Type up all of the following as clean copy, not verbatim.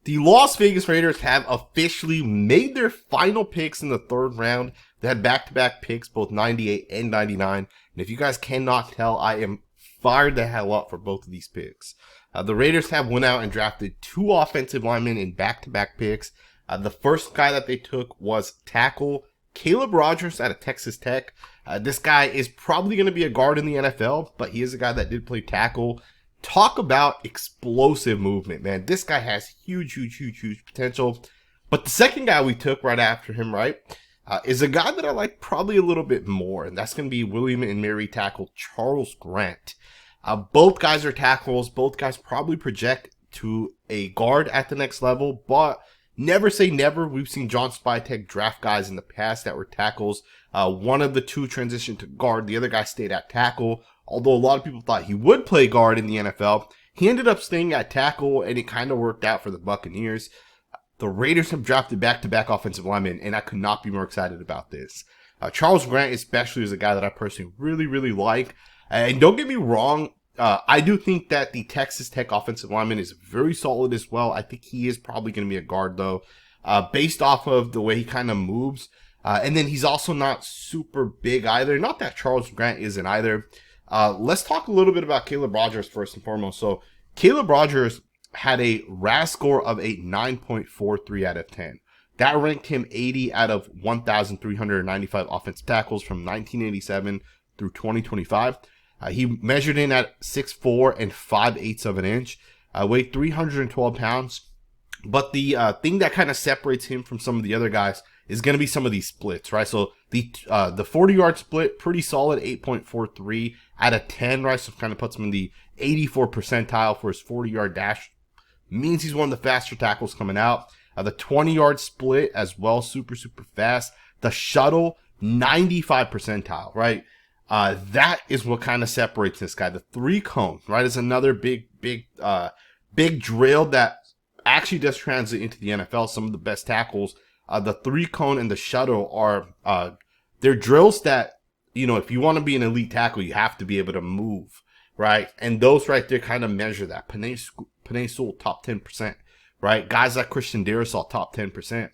The Las Vegas Raiders have officially made their final picks in the third round. They had back-to-back picks, both 98 and 99. And if you guys cannot tell, I am fired the hell up for both of these picks. The Raiders have went out and drafted 2 offensive linemen in back-to-back picks. The first guy that they took was tackle Caleb Rogers out of Texas Tech. This guy is probably going to be a guard in the NFL, but he is a guy that did play tackle. Talk about explosive movement, man. This guy has huge potential. But the second guy we took right after him, right, is a guy that I like probably a little bit more, and that's going to be William and Mary tackle Charles Grant. Both guys are tackles. Both guys probably project to a guard at the next level, but never say never. We've seen John Spytek draft guys in the past that were tackles. One of the two transitioned to guard. The other guy stayed at tackle. Although a lot of people thought he would play guard in the NFL, he ended up staying at tackle, and it kind of worked out for the Buccaneers. The Raiders have drafted back-to-back offensive linemen, and I could not be more excited about this. Charles Grant especially is a guy that I personally really like. And don't get me wrong, I do think that the Texas Tech offensive lineman is very solid as well. I think he is probably going to be a guard, though, based off of the way he kind of moves. And then he's also not super big either. Not that Charles Grant isn't either. Let's talk a little bit about Caleb Rogers first and foremost. So Caleb Rogers had a RAS score of a 9.43 out of 10. That ranked him 80 out of 1,395 offensive tackles from 1987 through 2025. He measured in at 6'4" and 5/8 of an inch, weighed 312 pounds. But the thing that kind of separates him from some of the other guys is going to be some of these splits, right? So the 40-yard split, pretty solid, 8.43 out of 10, right? So kind of puts him in the 84th percentile for his 40-yard dash. Means he's one of the faster tackles coming out. The 20-yard split as well, super fast. The shuttle, 95 percentile, right? That is what kind of separates this guy. The 3-cone, right, is another big drill that actually does translate into the NFL. Some of the best tackles. The 3-cone and the shuttle are, they're drills that, you know, if you want to be an elite tackle, you have to be able to move, right? And those right there kind of measure that. Penei Sewell, top 10%, right? Guys like Christian Darrisaw, top 10%.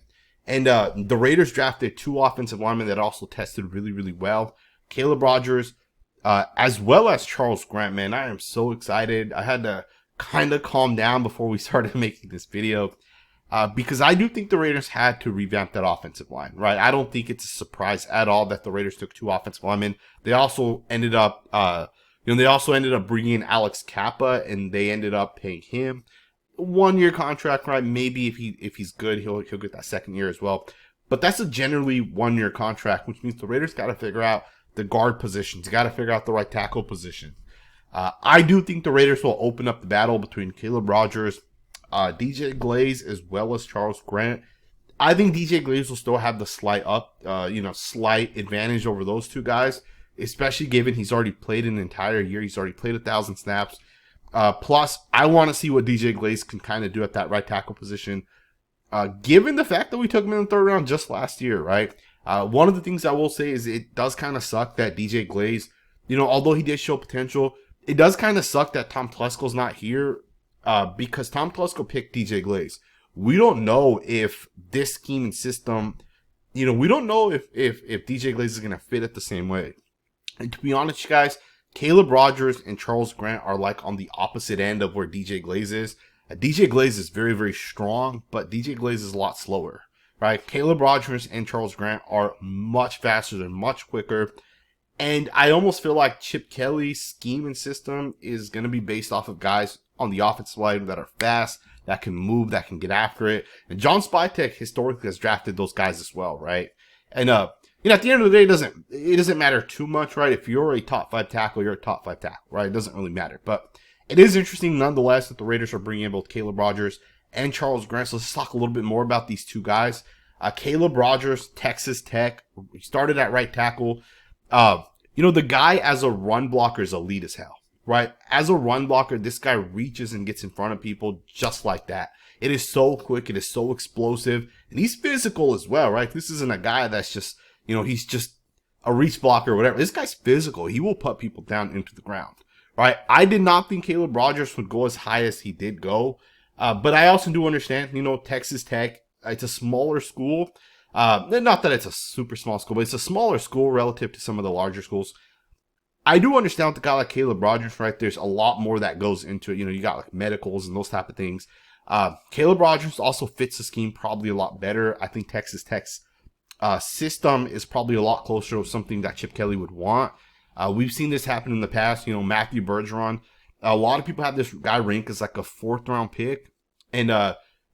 And the Raiders drafted 2 offensive linemen that also tested really well. Caleb Rogers, as well as Charles Grant, man. I am so excited. I had to kind of calm down before we started making this video. Because I do think the Raiders had to revamp that offensive line, right? I don't think it's a surprise at all that the Raiders took 2 offensive linemen. They also ended up, bringing in Alex Kappa, and they ended up paying him 1-year contract, right? Maybe if he's good, he'll get that second year as well. But that's a generally 1-year contract, which means the Raiders got to figure out the guard positions. Got to figure out the right tackle position. I do think the Raiders will open up the battle between Caleb Rogers, DJ Glaze, as well as Charles Grant. I think DJ Glaze will still have the slight advantage over those 2 guys, especially given he's already played an entire year. He's already played 1,000 snaps. Plus, I want to see what DJ Glaze can kind of do at that right tackle position. Given the fact that we took him in the 3rd round just last year, right? One of the things I will say is it does kind of suck that DJ Glaze, you know, although he did show potential, it does kind of suck that Tom Telesco's not here. Because Tom Telesco picked DJ Glaze. We don't know if this scheme and system, you know, we don't know if DJ Glaze is going to fit it the same way. And to be honest, you guys, Caleb Rogers and Charles Grant are like on the opposite end of where DJ Glaze is. DJ Glaze is very strong, but DJ Glaze is a lot slower, right? Caleb Rogers and Charles Grant are much faster, they're much quicker. And I almost feel like Chip Kelly's scheme and system is going to be based off of guys on the offensive line that are fast, that can move, that can get after it. And John Spytek historically has drafted those guys as well, right? And at the end of the day, it doesn't matter too much, right? If you're a top 5 tackle, you're a top 5 tackle, right? It doesn't really matter. But it is interesting nonetheless that the Raiders are bringing in both Caleb Rogers and Charles Grant. So let's talk a little bit more about these 2 guys. Caleb Rogers, Texas Tech, he started at right tackle. The guy as a run blocker is elite as hell, right? As a run blocker, this guy reaches and gets in front of people just like that. It is so quick. It is so explosive. And he's physical as well, right? This isn't a guy that's just, he's just a reach blocker or whatever. This guy's physical. He will put people down into the ground, right? I did not think Caleb Rogers would go as high as he did go. But I also do understand, Texas Tech, it's a smaller school. Not that it's a super small school, but it's a smaller school relative to some of the larger schools. I do understand with a guy like Caleb Rogers, right? There's a lot more that goes into it. You got like medicals and those type of things. Caleb Rogers also fits the scheme probably a lot better. I think Texas Tech's system is probably a lot closer to something that Chip Kelly would want. We've seen this happen in the past. Matthew Bergeron. A lot of people have this guy ranked as like a 4th round pick. And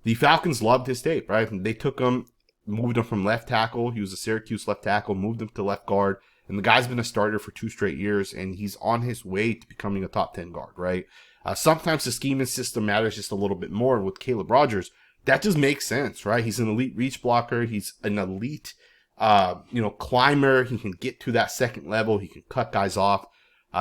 the Falcons loved his tape, right? They took him, moved him from left tackle. He was a Syracuse left tackle, moved him to left guard. And the guy's been a starter for 2 straight years, and he's on his way to becoming a top 10 guard, right? Sometimes the scheme and system matters just a little bit more. With Caleb Rogers, that just makes sense, right? He's an elite reach blocker. He's an elite, climber. He can get to that second level. He can cut guys off.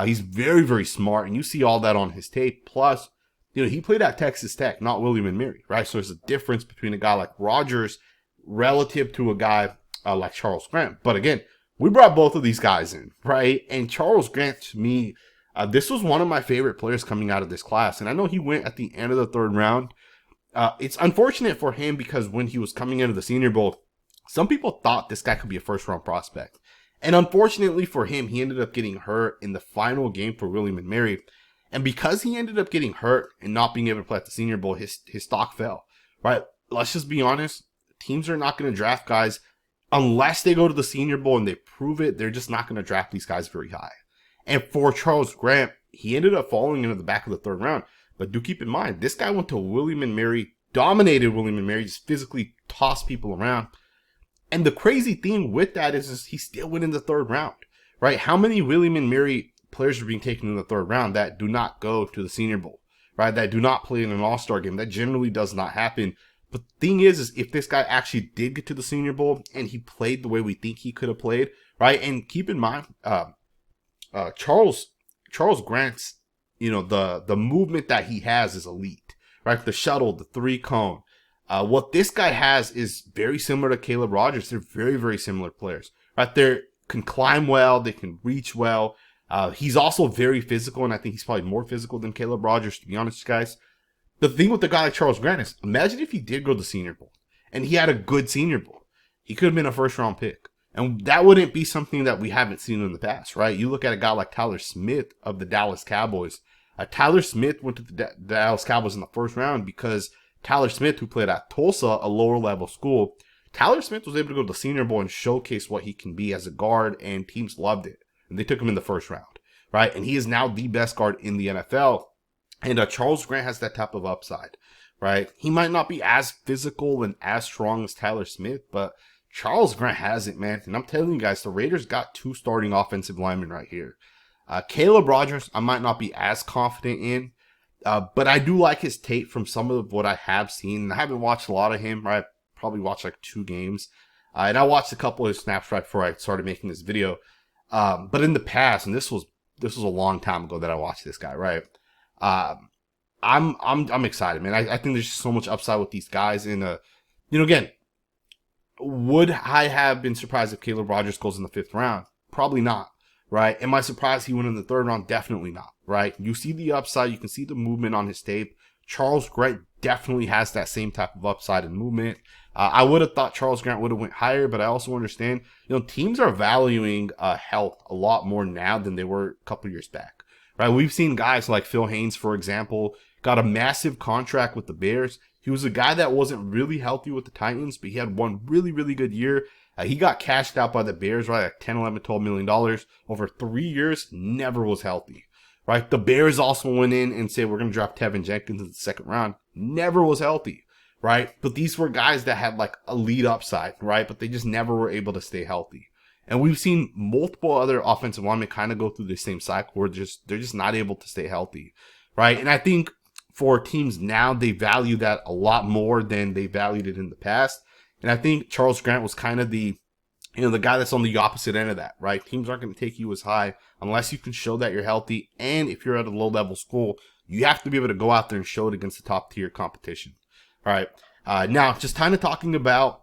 He's very, very smart, and you see all that on his tape. Plus, he played at Texas Tech, not William & Mary, right? So there's a difference between a guy like Rogers relative to a guy like Charles Grant. But again, we brought both of these guys in, right? And Charles Grant, to me, this was one of my favorite players coming out of this class. And I know he went at the end of the 3rd round. It's unfortunate for him because when he was coming into the Senior Bowl, some people thought this guy could be a 1st-round prospect. And unfortunately for him, he ended up getting hurt in the final game for William & Mary. And because he ended up getting hurt and not being able to play at the Senior Bowl, his stock fell, right? Let's just be honest. Teams are not going to draft guys unless they go to the Senior Bowl and they prove it. They're just not going to draft these guys very high. And for Charles Grant, he ended up falling into the back of the 3rd round. But do keep in mind, this guy went to William & Mary, dominated William & Mary, just physically tossed people around. And the crazy thing with that is he still went in the 3rd round, right? How many William & Mary players are being taken in the 3rd round that do not go to the Senior Bowl, right? That do not play in an All-Star game? That generally does not happen. But the thing is if this guy actually did get to the Senior Bowl and he played the way we think he could have played, right? And keep in mind, Charles Grant's, the movement that he has is elite, right? The shuttle, the 3-cone. What this guy has is very similar to Caleb Rogers. They're very, very similar players, right? They can climb well. They can reach well. He's also very physical, and I think he's probably more physical than Caleb Rogers, to be honest, guys. The thing with the guy like Charles Grant is, imagine if he did go to the Senior Bowl, and he had a good Senior Bowl. He could have been a 1st-round pick. And that wouldn't be something that we haven't seen in the past, right? You look at a guy like Tyler Smith of the Dallas Cowboys. Tyler Smith went to the Dallas Cowboys in the 1st round because Tyler Smith, who played at Tulsa, a lower-level school, Tyler Smith was able to go to the Senior Bowl and showcase what he can be as a guard, and teams loved it. And they took him in the 1st round, right? And he is now the best guard in the NFL. And Charles Grant has that type of upside, right? He might not be as physical and as strong as Tyler Smith, but Charles Grant has it, man. And I'm telling you guys, the Raiders got 2 starting offensive linemen right here. Caleb Rogers, I might not be as confident in, but I do like his tape from some of what I have seen. I haven't watched a lot of him, right? Probably watched like 2 games. And I watched a couple of his snaps right before I started making this video. But in the past, and this was a long time ago that I watched this guy, right? I'm excited, man. I think there's just so much upside with these guys. And again, would I have been surprised if Caleb Rogers goes in the 5th round? Probably not, right? Am I surprised he went in the 3rd round? Definitely not, right? You see the upside. You can see the movement on his tape. Charles Grant definitely has that same type of upside and movement. I would have thought Charles Grant would have went higher, but I also understand, teams are valuing health a lot more now than they were a couple years back, right? We've seen guys like Phil Haynes, for example, got a massive contract with the Bears. He was a guy that wasn't really healthy with the Titans, but he had one really, really good year. He got cashed out by the Bears, right? Like $10, $11, $12 million over 3 years, never was healthy, right? The Bears also went in and said, we're going to draft Tevin Jenkins in the 2nd round. Never was healthy, right? But these were guys that had like a lead upside, right? But they just never were able to stay healthy. And we've seen multiple other offensive linemen kind of go through the same cycle where they're just not able to stay healthy, right? And I think for teams now, they value that a lot more than they valued it in the past. And I think Charles Grant was kind of the guy that's on the opposite end of that, right? Teams aren't going to take you as high unless you can show that you're healthy. And if you're at a low-level school, you have to be able to go out there and show it against the top-tier competition, all right? Now, just kind of talking about,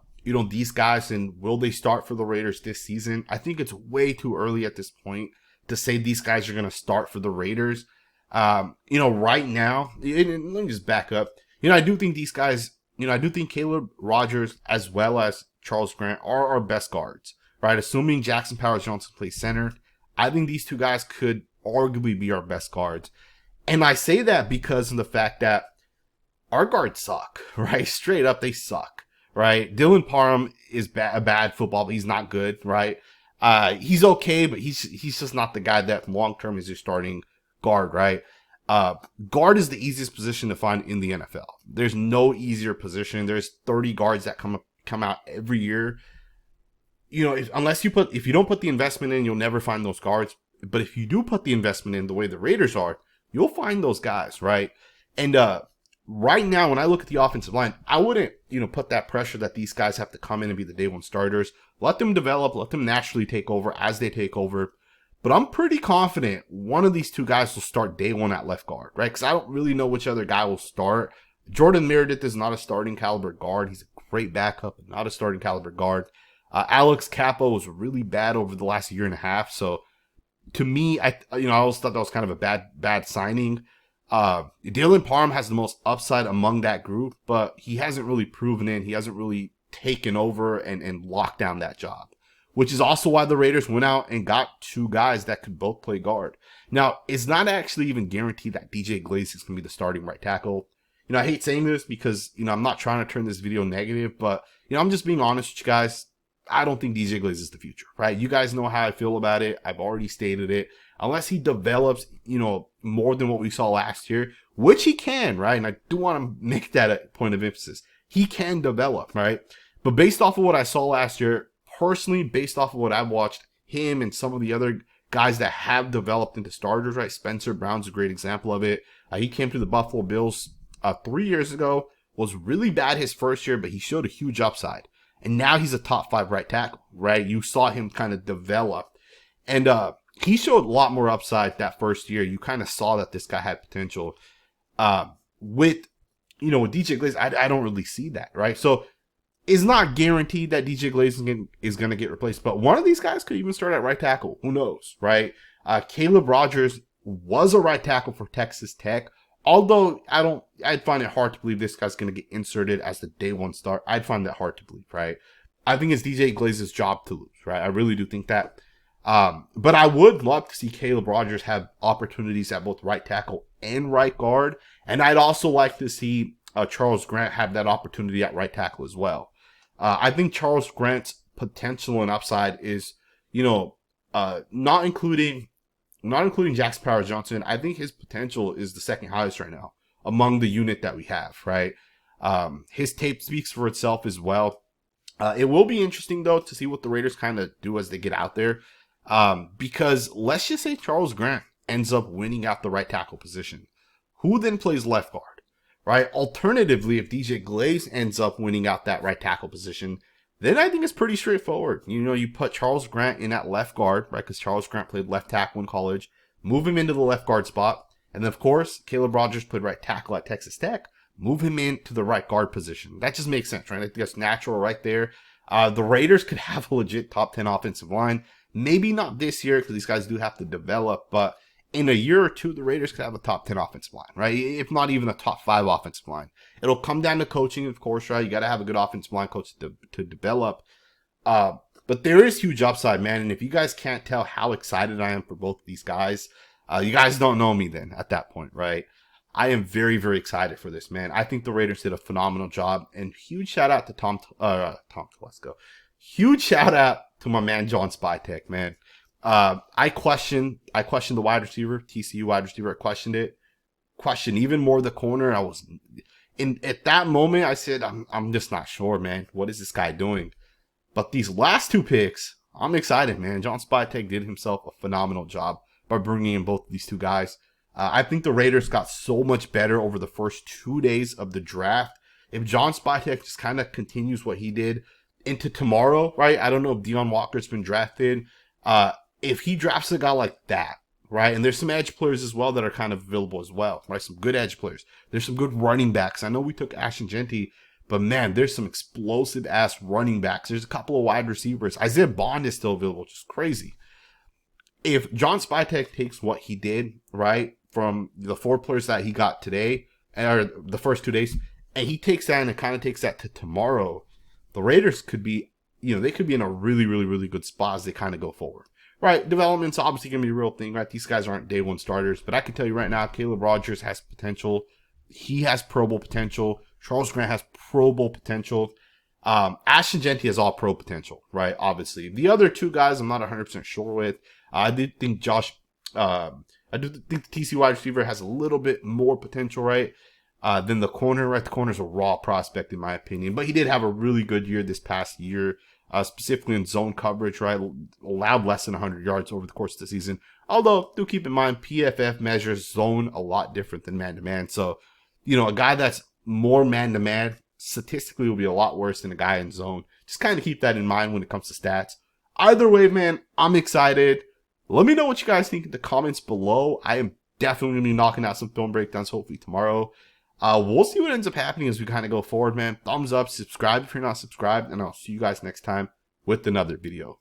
these guys and will they start for the Raiders this season? I think it's way too early at this point to say these guys are going to start for the Raiders. Right now, let me just back up. I do think these guys, I do think Caleb Rogers as well as Charles Grant are our best guards, right? Assuming Jackson Powers-Johnson plays center, I think these two guys could arguably be our best guards. And I say that because of the fact that our guards suck, right? Straight up, they suck, right? Dylan Parham is a bad football, but he's not good, right? He's okay, but he's just not the guy that long term is your starting guard, right? Guard is the easiest position to find in the NFL. There's no easier position. There's 30 guards that come out every year. If you don't put the investment in, you'll never find those guards. But if you do put the investment in the way the Raiders are, you'll find those guys, right? And right now, when I look at the offensive line, I wouldn't, put that pressure that these guys have to come in and be the day one starters. Let them develop, let them naturally take over as they take over. But I'm pretty confident one of these two guys will start day one at left guard, right? Because I don't really know which other guy will start. Jordan Meredith is not a starting caliber guard. He's a great backup, but not a starting caliber guard. Alex Capo was really bad over the last year and a half. So to me, I always thought that was kind of a bad signing. Dylan Parham has the most upside among that group, but he hasn't really proven it. He hasn't really taken over and locked down that job, which is also why the Raiders went out and got two guys that could both play guard. Now, it's not actually even guaranteed that DJ Glaze is going to be the starting right tackle. I hate saying this because, I'm not trying to turn this video negative, but, I'm just being honest with you guys. I don't think DJ Glaze is the future, right? You guys know how I feel about it. I've already stated it. Unless he develops, more than what we saw last year, which he can, right? And I do want to make that a point of emphasis. He can develop, right? But based off of what I saw last year, personally, based off of what I've watched, him and some of the other guys that have developed into starters, right? Spencer Brown's a great example of it. He came to the Buffalo Bills 3 years ago, was really bad his first year, but he showed a huge upside. And now he's a top 5 right tackle, right? You saw him kind of develop. And he showed a lot more upside that first year. You kind of saw that this guy had potential. With DJ Glaze, I don't really see that, right? So it's not guaranteed that DJ Glaze is going to get replaced. But one of these guys could even start at right tackle. Who knows, right? Caleb Rogers was a right tackle for Texas Tech. Although I'd find it hard to believe this guy's going to get inserted as the day one start. I'd find that hard to believe, right? I think it's DJ Glaze's job to lose, right? I really do think that. But I would love to see Caleb Rogers have opportunities at both right tackle and right guard. And I'd also like to see Charles Grant have that opportunity at right tackle as well. I think Charles Grant's potential and upside is, not including Jackson Powers-Johnson. I think his potential is the second highest right now among the unit that we have, right? His tape speaks for itself as well. It will be interesting, though, to see what the Raiders kind of do as they get out there. Because let's just say Charles Grant ends up winning out the right tackle position. Who then plays left guard, right? Alternatively, if DJ Glaze ends up winning out that right tackle position, then I think it's pretty straightforward. You put Charles Grant in at left guard, right? Because Charles Grant played left tackle in college. Move him into the left guard spot. And then, of course, Caleb Rogers played right tackle at Texas Tech. Move him into the right guard position. That just makes sense, right? I think that's natural right there. The Raiders could have a legit top 10 offensive line. Maybe not this year because these guys do have to develop. But in a year or two, the Raiders could have a top 10 offensive line, right? If not even a top 5 offensive line. It'll come down to coaching, of course, right? You got to have a good offensive line coach to develop. But there is huge upside, man. And if you guys can't tell how excited I am for both of these guys, you guys don't know me then at that point, right? I am very, very excited for this, man. I think the Raiders did a phenomenal job. And huge shout out to Tom Telesco. Huge shout out to my man, John Spytek, man. I questioned the wide receiver, TCU wide receiver. I questioned it. Questioned even more the corner. At that moment, I said, I'm just not sure, man. What is this guy doing? But these last 2 picks, I'm excited, man. John Spytek did himself a phenomenal job by bringing in both of these 2 guys. I think the Raiders got so much better over the first 2 days of the draft. If John Spytek just kind of continues what he did into tomorrow, right? I don't know if Deion Walker's been drafted. If he drafts a guy like that, right? And there's some edge players as well that are kind of available as well, right? Some good edge players. There's some good running backs. I know we took Ashton Genty, but man, there's some explosive ass running backs. There's a couple of wide receivers. Isaiah Bond is still available, which is crazy. If John Spytek takes what he did, right, from the 4 players that he got today or the first 2 days, and he takes that and kind of takes that to tomorrow, the Raiders could be, they could be in a really, really, really good spot as they kind of go forward. Right, development's obviously going to be a real thing, right? These guys aren't day one starters, but I can tell you right now, Caleb Rogers has potential. He has Pro Bowl potential. Charles Grant has Pro Bowl potential. Ashton Jeanty has all pro potential, right? Obviously. The other two guys I'm not 100% sure with. I do think the TC wide receiver has a little bit more potential, right? Than the corner, right? The corner's a raw prospect in my opinion, but he did have a really good year this past year. Specifically in zone coverage, right? Allowed less than 100 yards over the course of the season. Although, do keep in mind, PFF measures zone a lot different than man-to-man. So, a guy that's more man-to-man statistically will be a lot worse than a guy in zone. Just kind of keep that in mind when it comes to stats. Either way, man, I'm excited. Let me know what you guys think in the comments below. I am definitely going to be knocking out some film breakdowns hopefully tomorrow. We'll see what ends up happening as we kind of go forward, man. Thumbs up, subscribe if you're not subscribed, and I'll see you guys next time with another video.